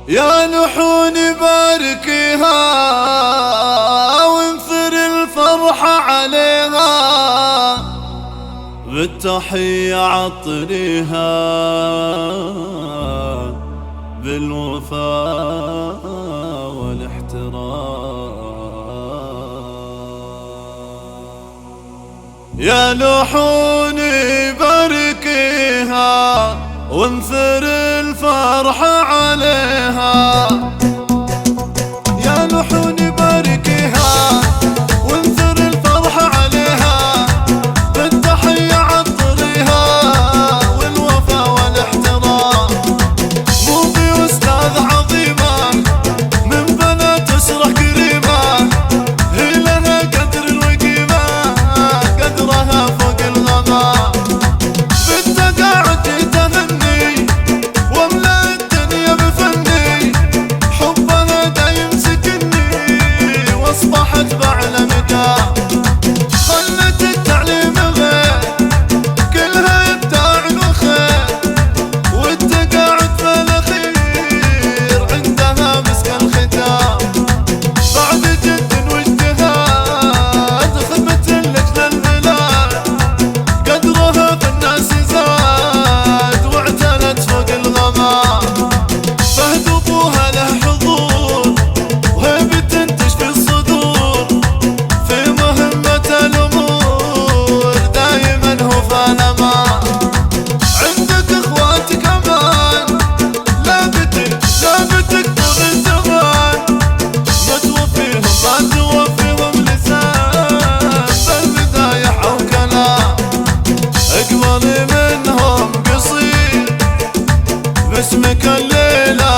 يا لحون باركيها وانثر الفرح عليها، بالتحية عطريها بالوفاء والاحترام. يا لحون باركيها وانثر الفرح عليها، يا لحون باركيها وانثر الفرح عليها، بالتحية عطريها والوفا والاحترام. موفي أستاذ عظيمة من بنات أسرة كريمة، هي لها قدر الوقيمة قدرها فوق الغمام. بالتقاعد تهني واملأ الدنيا بفني، حبها دا يمسكني واصبحت بعلى مدام. خلت التعليم غير كلها ابداع وخير، والتقاعد فالاخير عندها مسك الختام. بعد جد واجتهاد خدمة لأجل البلاد، قدرها في الناس زاد واعتنت فوق الغمام. فهد ابوها له حضور وهيبة تشفي الصدور، في مهمة الامور دايما هو فالما. عندك اخوات كمان لابتك طول الزمان، ما توفيهم ما توفيهم لسان بالمدايح او كلام. اقبل منهم قصيد باسمك الليلة